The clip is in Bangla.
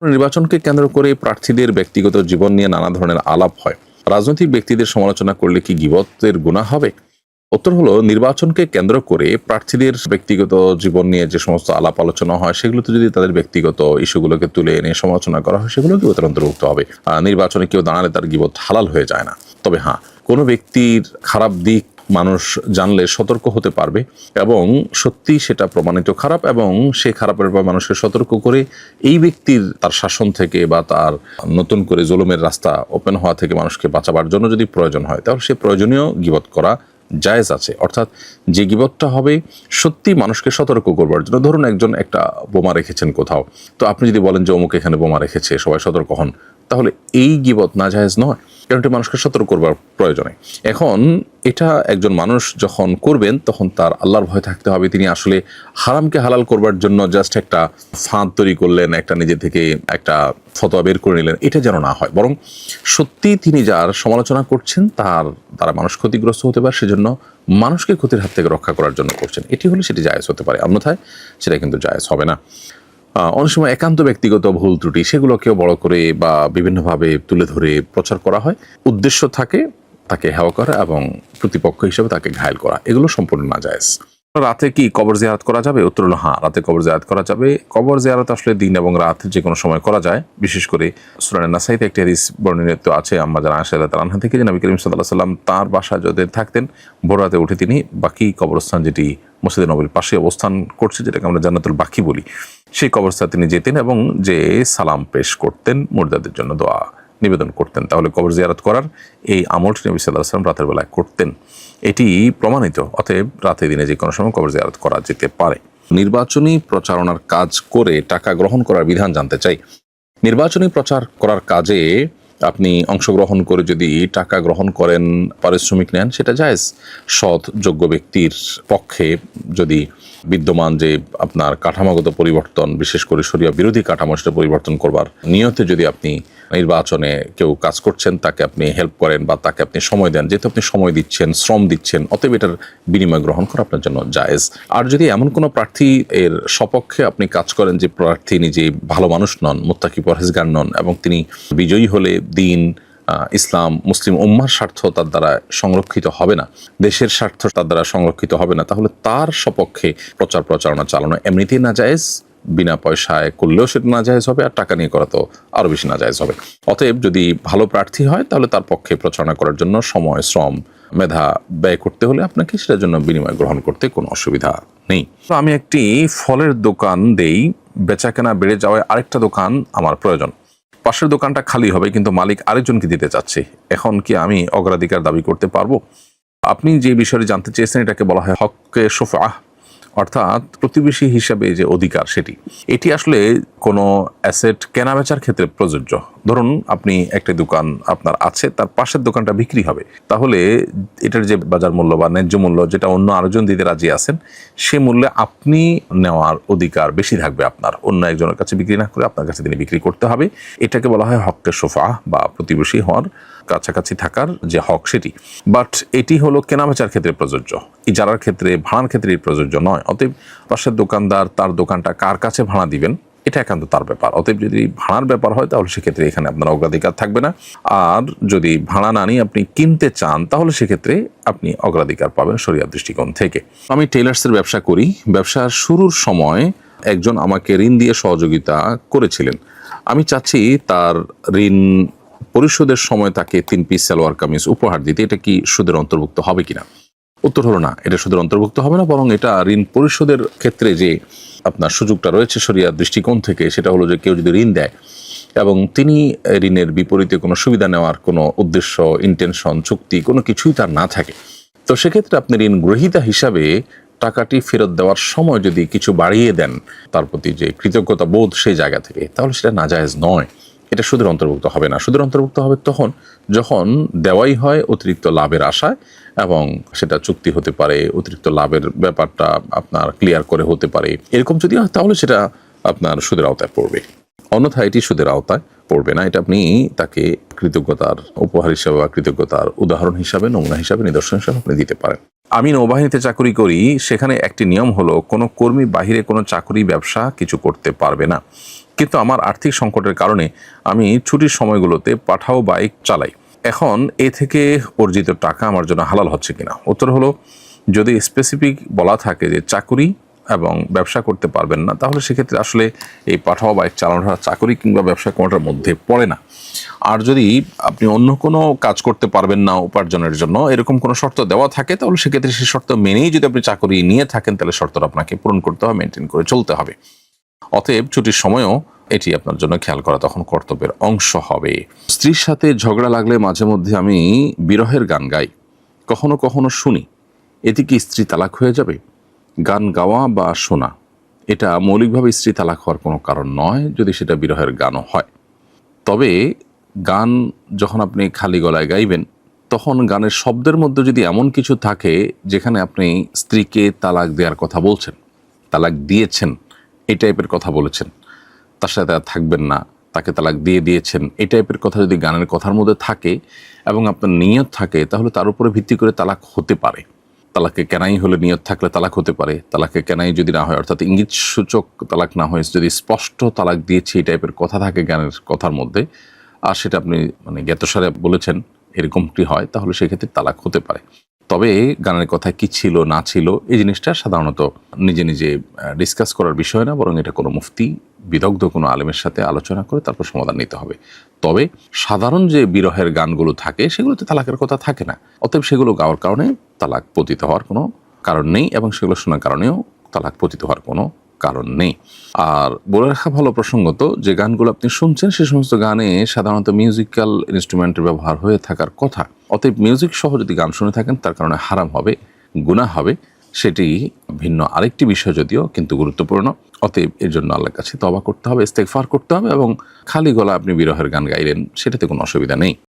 নির্বাচনকে কেন্দ্র করে প্রার্থীদের ব্যক্তিগত জীবন নিয়ে নানা ধরনের আলাপ হয়। রাজনৈতিক ব্যক্তিদের সমালোচনা করলে কি গীবতের গুনাহ হবে? উত্তর হলো, নির্বাচনকে কেন্দ্র করে প্রার্থীদের ব্যক্তিগত জীবন নিয়ে যে সমস্ত আলাপ আলোচনা হয়, সেগুলোতে যদি তাদের ব্যক্তিগত ইস্যুগুলোকে তুলে এনে সমালোচনা করা হয়, সেগুলো গীবতের অন্তর্ভুক্ত হবে। নির্বাচনে কেউ দাঁড়ালে তার গীবত হালাল হয়ে যায় না। তবে হ্যাঁ, কোনো ব্যক্তির খারাপ দিক মানুষ জানলে সতর্ক হতে পারবে এবং সত্যি সেটা প্রমাণিত খারাপ, এবং সে খারাপের ব্যাপারে মানুষকে সতর্ক করে এই ব্যক্তির তার শাসন থেকে বা তার নতুন করে জুলুমের রাস্তা ওপেন হওয়া থেকে মানুষকে বাঁচাবার জন্য যদি প্রয়োজন হয়, তাহলে সে প্রয়োজনীয় গীবত করা জায়েজ আছে। অর্থাৎ যে গীবতটা হবে সত্যি মানুষকে সতর্ক করবার জন্য। ধরুন একজন একটা বোমা রেখেছেন কোথাও, তো আপনি যদি বলেন যে অমুক এখানে বোমা রেখেছে, সবাই সতর্ক হন, তাহলে এই গীবত না জায়েজ নয়, কারণ এটা মানুষকে সতর্ক করবার প্রয়োজনে। এখন এটা একজন মানুষ যখন করবেন তখন তার আল্লাহর ভয় থাকতে হবে। তিনি আসলে হারামকে হালাল করবার জন্য জাস্ট একটা ফাঁদ তৈরি করলেন, একটা নিজে থেকে একটা ফতোয়া বের করে নিলেন, এটা যেন না হয়। বরং সত্যি তিনি যার সমালোচনা করছেন তার দ্বারা মানুষ ক্ষতিগ্রস্ত হতে পারে, সেজন্য মানুষকে ক্ষতির হাত থেকে রক্ষা করার জন্য করছেন, এটি হলে সেটি জায়েজ হতে পারে, অন্যথায় সেটা কিন্তু জায়েজ হবে না। অনেক সময় একান্ত ব্যক্তিগত ভুল ত্রুটি সেগুলোকেও বড় করে বা বিভিন্নভাবে তুলে ধরে প্রচার করা হয়। উদ্দেশ্য থাকে তাকে হেয় করা এবং প্রতিপক্ষ হিসেবে তাকে ঘায়েল করা, এগুলো সম্পূর্ণ নাজায়েজ। রাতে কি কবর জিয়ারত করা যাবে? উত্তর হলো হ্যাঁ, রাতে কবর জিয়ারত করা যাবে। কবর জিয়ারত আসলে দিন এবং রাত যে কোনো সময় করা যায়। বিশেষ করে সূরা নাসাইতে একটি হাদিস বর্ণিত আছে আম্মা জানা আয়েশা রাদিয়াল্লাহু আনহা থেকে, যে নবী করিম সাল্লাল্লাহু আলাইহি ওয়াসাল্লাম তার বাসায় যদি থাকতেন, ভোর রাতে উঠে তিনি বাকি কবরস্থান, যেটি মসজিদে নববীর পাশে অবস্থান করছে, যেটাকে আমরা জান্নাতুল বাকি বলি, সেই কবরস্থানে তিনি যেতেন এবং যে সালাম পেশ করতেন, মুর্দাদের জন্য দোয়া নিবেদন করতেন। তাহলে কবর জিয়ারত করার এই আমলটি নবী সাল্লাল্লাহু আলাইহি ওয়াসাল্লাম রাতের বেলায় করতেন, এটি প্রমাণিত। অতএব রাতে দিনে যে কোনো সময় কবর জিয়ারত করা যেতে পারে। নির্বাচনী প্রচারণার কাজ করে টাকা গ্রহণ করার বিধান জানতে চাই। নির্বাচনী প্রচার করার কাজে আপনি অংশগ্রহণ করে যদি টাকা গ্রহণ করেন, পারিশ্রমিক নেন, সেটা জায়েজ। সৎ যোগ্য ব্যক্তির পক্ষে যদি বিদ্যমান যে আপনার কাঠামোগত পরিবর্তন, বিশেষ করে শরিয়া বিরোধী কাঠামো, সেটা পরিবর্তন করবার নিয়তে যদি আপনি নির্বাচনে কেউ কাজ করছেন, তাকে আপনি হেল্প করেন বা তাকে আপনি সময় দেন, যেহেতু আপনি সময় দিচ্ছেন, শ্রম দিচ্ছেন, অতএব এটার বিনিময় গ্রহণ করা আপনার জন্য জায়েজ। আর যদি এমন কোনো প্রার্থী এর সপক্ষে আপনি কাজ করেন যে প্রার্থী নিজে ভালো মানুষ নন, মুত্তাকি পরহেজগার নন, এবং তিনি বিজয়ী হলে দিন, ইসলাম, মুসলিম উম্মার স্বার্থ তার দ্বারা সংরক্ষিত হবে না, দেশের স্বার্থ তার দ্বারা সংরক্ষিত হবে না, তাহলে তার সপক্ষে প্রচারণা চালানো এমনিতেই নাজায়েজ। বিনা পয়সায় করলেও সেটা নাজায়েজ হবে, আর টাকা নিয়ে করা তো আরও বেশি নাজায়েজ হবে। অতএব যদি ভালো প্রার্থী হয়, তাহলে তার পক্ষে প্রচারণা করার জন্য সময়, শ্রম, মেধা ব্যয় করতে হলে আপনাকে সেটার জন্য বিনিময় গ্রহণ করতে কোনো অসুবিধা নেই। তো আমি একটি ফলের দোকান দেই, বেচা কেনা বেড়ে যাওয়ায় আরেকটা দোকান আমার প্রয়োজন। পাশের দোকানটা খালি হবে, কিন্তু মালিক আরেকজনকে দিতে চাচ্ছে। এখন কি আমি অগ্রাধিকার দাবি করতে পারবো? আপনি যে বিষয়টি জানতে চেয়েছেন, এটাকে বলা হয় হক্কে শোফাহ, অর্থাৎ প্রতিবেশী হিসাবে যে অধিকার, সেটি এটি আসলে কোনো অ্যাসেট কেনা বেচার ক্ষেত্রে প্রযোজ্য। ধরুন আপনি একটা দোকান আপনার আছে, তার পাশের দোকানটা বিক্রি হবে, তাহলে এটার যে বাজার মূল্য বা ন্যায্য মূল্য, যেটা অন্য আরেকজন দিতে রাজি আছেন, সে মূল্যে আপনি নেওয়ার অধিকার বেশি থাকবে আপনার। অন্য একজনের কাছে বিক্রি না করে আপনার কাছে তিনি বিক্রি করতে হবে। এটাকে বলা হয় হক্কে শোফাহ বা প্রতিবেশী হওয়ার, কাছাকাছি থাকার যে হক, সেটি। বাট এটি হলো কেনাবেচার ক্ষেত্রে প্রযোজ্য, ইজারার ক্ষেত্রে, ভাড়ার ক্ষেত্রে প্রযোজ্য নয়। অতএব পাশের দোকানদার তার দোকানটা কার কাছে ভাড়া দিবেন, এটা একান্ত তার ব্যাপার। অতএব যদি ভাড়ার ব্যাপার হয়, তাহলে সেক্ষেত্রে এখানে আপনার অগ্রাধিকার থাকবে না। আর যদি ভাড়া না নিয়ে আপনি কিনতে চান, তাহলে সেক্ষেত্রে আপনি অগ্রাধিকার পাবেন শরিয়ার দৃষ্টিকোণ থেকে। আমি টেইলার্সের ব্যবসা করি। ব্যবসার শুরুর সময় একজন আমাকে ঋণ দিয়ে সহযোগিতা করেছিলেন। আমি চাচ্ছি তার ঋণ পরিশোধের সময় তাকে 3 পিস সালোয়ার কামিজ উপহার দিতে। এটা কি সুদের অন্তর্ভুক্ত হবে কিনা? উত্তর হলো না, এটা সুদের অন্তর্ভুক্ত হবে না, বরং এটা ঋণ পরিশোধের ক্ষেত্রে যে আপনার সুযোগটা রয়েছে শরিয়ার দৃষ্টিকোণ থেকে, সেটা হলো যে কেউ যদি ঋণ দেয় এবং তিনি ঋণের বিপরীতে কোনো সুবিধা নেওয়ার কোনো উদ্দেশ্য, ইন্টেনশন, চুক্তি কোনো কিছুই তার না থাকে, তো সেক্ষেত্রে আপনি ঋণ গ্রহীতা হিসাবে টাকাটি ফেরত দেওয়ার সময় যদি কিছু বাড়িয়ে দেন তার প্রতি যে কৃতজ্ঞতা বোধ সেই জায়গা থেকে, তাহলে সেটা নাজায়েজ নয়, এটা সুদের অন্তর্ভুক্ত হবে না। সুদের অন্তর্ভুক্ত হবে তখন যখন দেওয়াই হয় অতিরিক্ত লাভের আশায়, এবং সেটা চুক্তি হতে পারে, অতিরিক্ত লাভের ব্যাপারটা আপনার ক্লিয়ার করে হতে পারে, এরকম যদি হয় তাহলে সেটা আপনার সুদের আওতায় পড়বে, অন্যথায় এটি সুদের আওতায় পড়বে না। এটা আপনি তাকে কৃতজ্ঞতার উপহার হিসাবে বা কৃতজ্ঞতার উদাহরণ হিসাবে, নমুনা হিসাবে, নিদর্শন হিসাবে আপনি দিতে পারেন। আমি নৌবাহিনীতে চাকরি করি, সেখানে একটি নিয়ম হলো কোনো কর্মী বাহিরে কোনো চাকরি ব্যবসা কিছু করতে পারবে না, কিন্তু আমার আর্থিক সংকটের কারণে আমি ছুটির সময়গুলোতে পাঠাও বাইক চালাই। এখন এ থেকে অর্জিত টাকা আমার জন্য হালাল হচ্ছে কিনা? উত্তর হলো, যদি স্পেসিফিক বলা থাকে যে চাকরি এবং ব্যবসা করতে পারবেন না, তাহলে সেক্ষেত্রে আসলে এই পাঠাও বাইক চালানোটা চাকরি কিংবা ব্যবসা কোনোটার মধ্যে পড়ে না। আর যদি আপনি অন্য কোনো কাজ করতে পারবেন না উপার্জনের জন্য, এরকম কোনো শর্ত দেওয়া থাকে, তাহলে সেক্ষেত্রে সেই শর্ত মেনেই যদি আপনি চাকরি নিয়ে থাকেন, তাহলে শর্তটা আপনাকে পূরণ করতে হবে, মেনটেন করে চলতে হবে। অতএব ছুটির সময়ও এটি আপনার জন্য খেয়াল করা তখন কর্তব্যের অংশ হবে। স্ত্রীর সাথে ঝগড়া লাগলে মাঝে মধ্যে আমি বিরহের গান গাই, কখনো কখনো শুনি, এতে কি স্ত্রী তালাক হয়ে যাবে? গান গাওয়া বা শোনা এটা মৌলিকভাবে স্ত্রী তালাক হওয়ার কোনো কারণ নয়, যদি সেটা বিরহের গানও হয়। তবে গান যখন আপনি খালি গলায় গাইবেন, তখন গানের শব্দের মধ্যে যদি এমন কিছু থাকে যেখানে আপনি স্ত্রীকে তালাক দেওয়ার কথা বলছেন, তালাক দিয়েছেন, এই টাইপের কথা বলেছেন, তার সাথে আর থাকবেন না, তাকে তালাক দিয়ে দিয়েছেন, এই টাইপের কথা যদি গানের কথার মধ্যে থাকে এবং আপনার নিয়ত থাকে, তাহলে তার উপরে ভিত্তি করে তালাক হতে পারে। তালাকে কেনাই হলে নিয়ত থাকলে তালাক হতে পারে। তালাকে কেনাই যদি না হয়, অর্থাৎ ইঙ্গিত সূচক তালাক না হয়, যদি স্পষ্ট তালাক দিয়েছে এই টাইপের কথা থাকে গানের কথার মধ্যে, আর সেটা আপনি জ্ঞাতসারে বলেছেন, এরকমটি হয়, তাহলে সেক্ষেত্রে তালাক হতে পারে। তবে গানের কথা কি ছিল না ছিল এই জিনিসটা সাধারণত নিজে নিজে ডিসকাস করার বিষয় না, বরং এটা কোনো মুফতি বিদগ্ধ কোনো আলেমের সাথে আলোচনা করে তারপর সমাধান নিতে হবে। তবে সাধারণ যে বিরহের গানগুলো থাকে সেগুলোতে তালাকের কথা থাকে না, অতএব সেগুলো গাওয়ার কারণে তালাক পতিত হওয়ার কোনো কারণ নেই, এবং সেগুলো শোনার কারণেও তালাক পতিত হওয়ার কোনো কারণ নেই। আর বলে রাখা ভালো প্রসঙ্গত, যে গানগুলো আপনি শুনছেন সে সমস্ত গানে সাধারণত মিউজিক্যাল ইনস্ট্রুমেন্টের ব্যবহার হয়ে থাকার কথা। অতএব মিউজিক সহ যদি গান শুনে থাকেন, তার কারণে হারাম হবে, গুনাহ হবে, সেটি ভিন্ন আরেকটি বিষয় যদিও, কিন্তু গুরুত্বপূর্ণ। অতএব এর জন্য আল্লাহর কাছে তওবা করতে হবে, ইস্তেগফার করতে হবে, এবং খালি গলা আপনি বিরহের গান গাইলেন, সেটাতে কোনো অসুবিধা নেই।